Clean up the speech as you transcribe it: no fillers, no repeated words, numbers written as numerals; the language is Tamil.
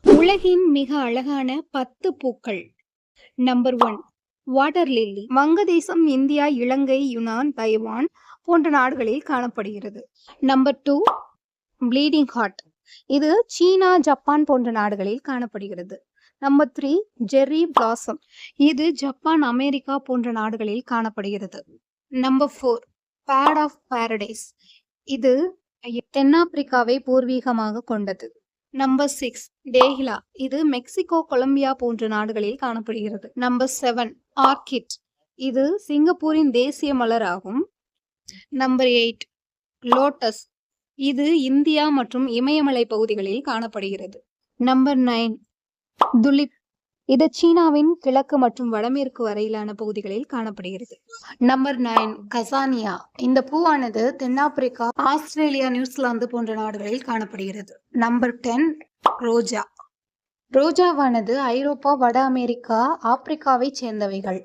உலகின் மிக அழகான 10 பூக்கள். Number 1 water lily. வங்கதேசம், இந்தியா, இலங்கை, யுனான், தைவான் போன்ற நாடுகளில் காணப்படுகிறது. Number 2 bleeding heart. இது சீனா, ஜப்பான் போன்ற நாடுகளில் காணப்படுகிறது. Number 3 cherry blossom. இது ஜப்பான், அமெரிக்கா போன்ற நாடுகளில் காணப்படுகிறது. Number 4 bird of paradise. இது தென்னாப்பிரிக்காவை பூர்வீகமாக கொண்டது. Number 6 dahlia. இது மெக்சிகோ, கொலம்பியா போன்ற நாடுகளில் காணப்படுகிறது. Number 7 orchid. இது சிங்கப்பூரின் தேசிய மலர் ஆகும். Number 8 lotus. இது இந்தியா மற்றும் இமயமலை பகுதிகளில் காணப்படுகிறது. Number 9 tulip. இது சீனாவின் கிழக்கு மற்றும் வடமேற்கு வரையிலான பகுதிகளில் காணப்படுகிறது. Number 9 gazania. இந்த பூவானது தென்னாப்பிரிக்கா, ஆஸ்திரேலியா, நியூசிலாந்து போன்ற நாடுகளில் காணப்படுகிறது. நம்பர் 10 ரோஜா. ரோஜாவானது ஐரோப்பா, வட அமெரிக்கா, ஆப்பிரிக்காவை சேர்ந்தவைகள்.